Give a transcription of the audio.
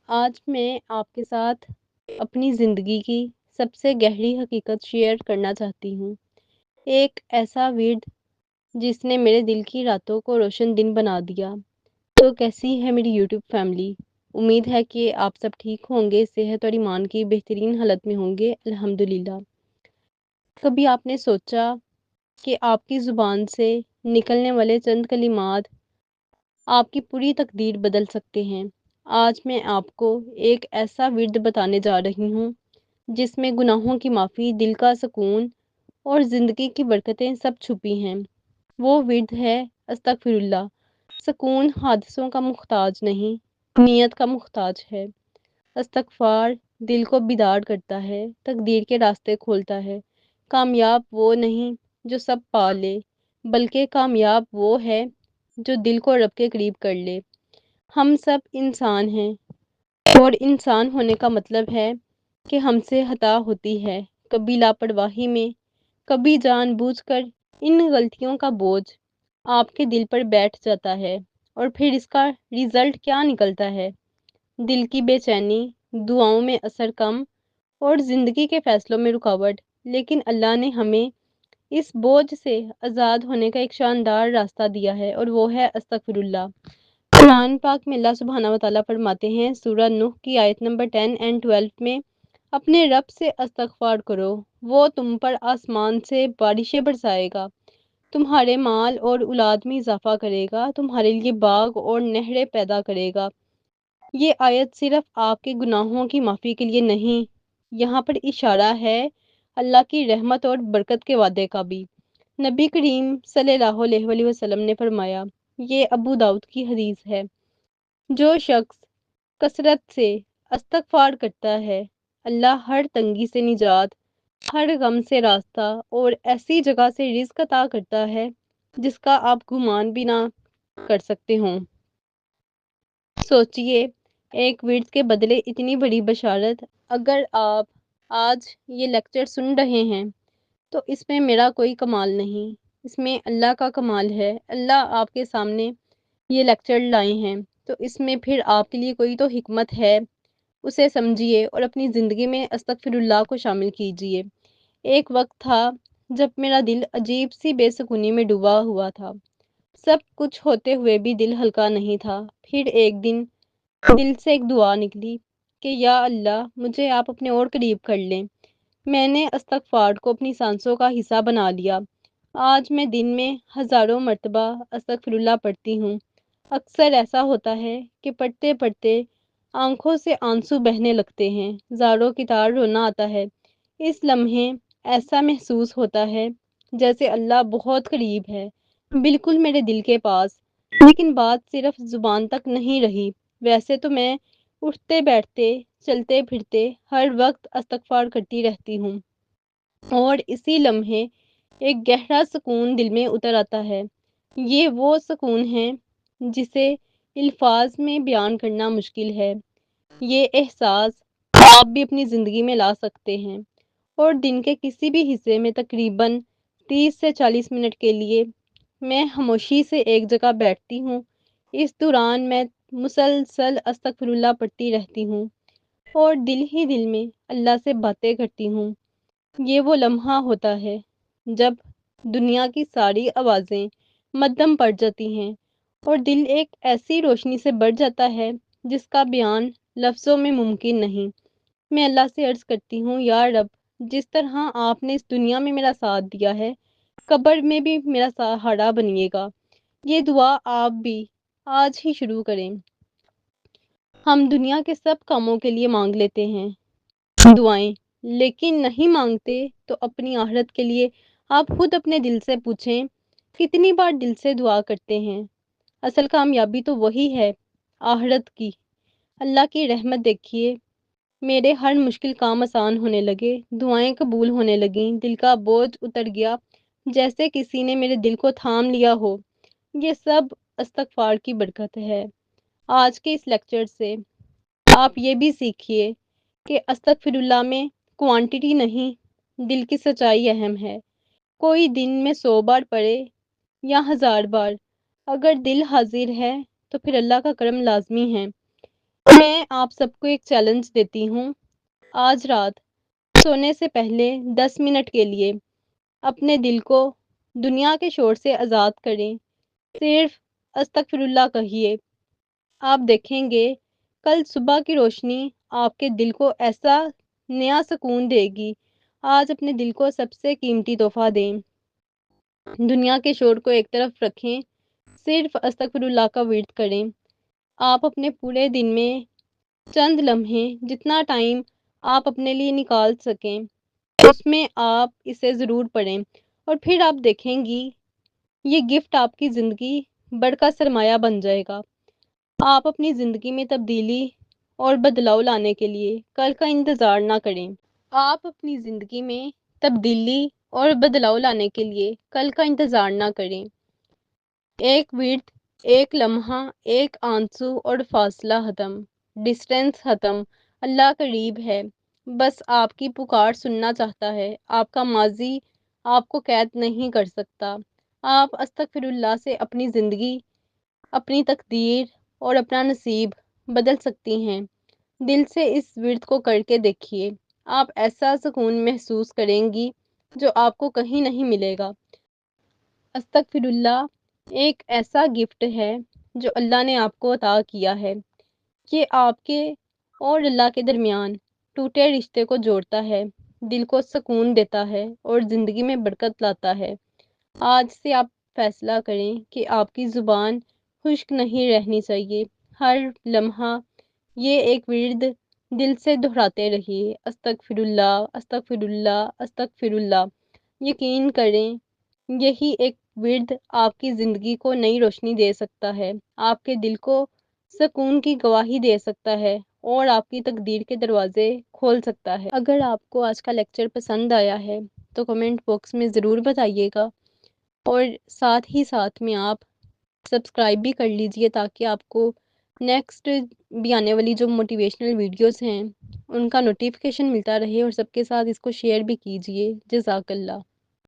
आज मैं आपके साथ अपनी ज़िंदगी की सबसे गहरी हकीकत शेयर करना चाहती हूँ। एक ऐसा विर्द जिसने मेरे दिल की रातों को रोशन दिन बना दिया। तो कैसी है मेरी यूट्यूब फैमिली? उम्मीद है कि आप सब ठीक होंगे, सेहत और ईमान की बेहतरीन हालत में होंगे, अल्हम्दुलिल्लाह। कभी आपने सोचा कि आपकी ज़ुबान से निकलने वाले चंद कलिमात आपकी पूरी तकदीर बदल सकते हैं? आज मैं आपको एक ऐसा विर्द बताने जा रही हूँ जिसमें गुनाहों की माफ़ी, दिल का सुकून और ज़िंदगी की बरकतें सब छुपी हैं। वो विर्द है अस्तगफिरुल्लाह। सुकून हादसों का मुख्ताज नहीं, नीयत का मुख्ताज है। इस्तग़फ़ार दिल को बीदार करता है, तकदीर के रास्ते खोलता है। कामयाब वो नहीं जो सब पा ले, बल्कि कामयाब वो है जो दिल को रब के करीब कर ले। हम सब इंसान हैं और इंसान होने का मतलब है कि हमसे खता होती है, कभी लापरवाही में, कभी जानबूझकर। इन गलतियों का बोझ आपके दिल पर बैठ जाता है और फिर इसका रिज़ल्ट क्या निकलता है? दिल की बेचैनी, दुआओं में असर कम और ज़िंदगी के फ़ैसलों में रुकावट। लेकिन अल्लाह ने हमें इस बोझ से आज़ाद होने का एक शानदार रास्ता दिया है और वो है अस्तगफिरुल्लाह। कुरान पाक में अल्लाह सुब्हानहू व तआला फरमाते हैं, सूरह नूह की आयत नंबर 10 एंड 12 में, अपने रब से इस्तग़फ़ार करो, वो तुम पर आसमान से बारिशें बरसाएगा, तुम्हारे माल और औलाद में इजाफा करेगा, तुम्हारे लिए बाग और नहरें पैदा करेगा। ये आयत सिर्फ आपके गुनाहों की माफ़ी के लिए नहीं, यहाँ पर इशारा है अल्लाह की रहमत और बरकत के वादे का भी। नबी करीम सल्लल्लाहु अलैहि वसल्लम ने फरमाया, ये अबू दाऊद की हदीस है, जो शख्स कसरत से इस्तग़फ़ार करता है, अल्लाह हर तंगी से निजात, हर गम से रास्ता और ऐसी जगह से रिज़्क अता करता है जिसका आप गुमान भी ना कर सकते हों। सोचिए, एक विर्द के बदले इतनी बड़ी बशारत। अगर आप आज ये लेक्चर सुन रहे हैं तो इसमें मेरा कोई कमाल नहीं, इसमें अल्लाह का कमाल है। अल्लाह आपके सामने ये लेक्चर लाए हैं तो इसमें फिर आपके लिए कोई तो हिकमत है। उसे समझिए और अपनी ज़िंदगी में अस्तगफिरुल्लाह को शामिल कीजिए। एक वक्त था जब मेरा दिल अजीब सी बेसुकूनी में डूबा हुआ था। सब कुछ होते हुए भी दिल हल्का नहीं था। फिर एक दिन दिल से एक दुआ निकली कि या अल्लाह, मुझे आप अपने और करीब कर लें। मैंने इस्तग़फ़ार को अपनी सांसों का हिस्सा बना लिया। आज मैं दिन में हज़ारों मर्तबा अस्तग़फ़िरुल्लाह पढ़ती हूँ। अक्सर ऐसा होता है कि पढ़ते-पढ़ते आँखों से आंसू बहने लगते हैं, ज़ारों की तार रोना आता है। इस लम्हे ऐसा महसूस होता है जैसे अल्लाह बहुत करीब है, बिल्कुल मेरे दिल के पास। लेकिन बात सिर्फ़ ज़ुबान तक नहीं रही। वैसे तो मैं उठते-बैठते, चलते-फिरते हर वक़्त इस्तग़फ़ार करती रहती हूँ और इसी लम्हे एक गहरा सुकून दिल में उतर आता है। ये वो सुकून है जिसे अल्फ़ाज़ में बयान करना मुश्किल है। ये एहसास आप भी अपनी ज़िंदगी में ला सकते हैं और दिन के किसी भी हिस्से में तकरीबन 30 से 40 मिनट के लिए मैं खामोशी से एक जगह बैठती हूँ। इस दौरान मैं मुसलसल अस्तगफिरुल्लाह पढ़ती रहती हूँ और दिल ही दिल में अल्लाह से बातें करती हूँ। ये वो लम्हा होता है जब दुनिया की सारी आवाज़ें मद्दम पड़ जाती हैं और दिल एक ऐसी रोशनी से भर जाता है जिसका बयान लफ्ज़ों में मुमकिन नहीं। मैं अल्लाह से अर्ज़ करती हूँ, या रब, जिस तरह आपने इस दुनिया में मेरा साथ दिया है, कब्र में भी मेरा सहारा बनिएगा। ये दुआ आप भी आज ही शुरू करें। हम दुनिया के सब कामों के लिए मांग लेते हैं दुआएं, लेकिन नहीं मांगते तो अपनी आखिरत के लिए। आप खुद अपने दिल से पूछें, कितनी बार दिल से दुआ करते हैं? असल कामयाबी तो वही है, आखिरत की। अल्लाह की रहमत देखिए, मेरे हर मुश्किल काम आसान होने लगे, दुआएं कबूल होने लगीं, दिल का बोझ उतर गया, जैसे किसी ने मेरे दिल को थाम लिया हो। ये सब इस्तगफार की बरकत है। आज के इस लेक्चर से आप ये भी सीखिए कि अस्तगफिरुल्लाह में क्वांटिटी नहीं, दिल की सच्चाई अहम है। कोई दिन में 100 बार पढ़े या 1000 बार, अगर दिल हाजिर है तो फिर अल्लाह का करम लाजमी है। میں آپ سب کو ایک چیلنج دیتی ہوں، آج رات سونے سے پہلے 10 منٹ کے لیے اپنے دل کو دنیا کے شور سے آزاد کریں، صرف استغفر اللہ کہیے۔ آپ دیکھیں گے کل صبح کی روشنی آپ کے دل کو ایسا نیا سکون دے گی۔ آج اپنے دل کو سب سے قیمتی تحفہ دیں، دنیا کے شور کو ایک طرف رکھیں، صرف استغفر اللہ کا ورد کریں۔ آپ اپنے پورے دن میں چند لمحے، جتنا ٹائم آپ اپنے لیے نکال سکیں، اس میں آپ اسے ضرور پڑھیں، اور پھر آپ دیکھیں گی یہ گفٹ آپ کی زندگی بڑھ کا سرمایہ بن جائے گا۔ آپ اپنی زندگی میں تبدیلی اور بدلاؤ لانے کے لیے کل کا انتظار نہ کریں۔ آپ اپنی زندگی میں تبدیلی اور بدلاؤ لانے کے لیے کل کا انتظار نہ کریں۔ ایک ورد، ایک لمحہ، ایک آنسو اور فاصلہ ختم، ڈسٹینس ختم۔ اللہ قریب ہے، بس آپ کی پکار سننا چاہتا ہے۔ آپ کا ماضی آپ کو قید نہیں کر سکتا۔ آپ استغفر اللہ سے اپنی زندگی، اپنی تقدیر اور اپنا نصیب بدل سکتی ہیں۔ دل سے اس ورد کو کر کے دیکھیے، آپ ایسا سکون محسوس کریں گی جو آپ کو کہیں نہیں ملے گا۔ استغفر اللہ ایک ایسا گفٹ ہے جو اللہ نے آپ کو عطا کیا ہے۔ یہ آپ کے اور اللہ کے درمیان ٹوٹے رشتے کو جوڑتا ہے، دل کو سکون دیتا ہے اور زندگی میں برکت لاتا ہے۔ آج سے آپ فیصلہ کریں کہ آپ کی زبان خشک نہیں رہنی چاہیے۔ ہر لمحہ یہ ایک ورد دل سے دہراتے رہیے، استغفر اللہ، استغفر اللہ، استغفر اللہ۔ یقین کریں یہی ایک ورد آپ کی زندگی کو نئی روشنی دے سکتا ہے، آپ کے دل کو سکون کی گواہی دے سکتا ہے اور آپ کی تقدیر کے دروازے کھول سکتا ہے۔ اگر آپ کو آج کا لیکچر پسند آیا ہے تو کمنٹ باکس میں ضرور بتائیے گا، اور ساتھ ہی ساتھ میں آپ سبسکرائب بھی کر لیجئے تاکہ آپ کو نیکسٹ بھی آنے والی جو موٹیویشنل ویڈیوز ہیں ان کا نوٹیفیکیشن ملتا رہے، اور سب کے ساتھ اس کو شیئر بھی کیجئے۔ جزاک اللہ۔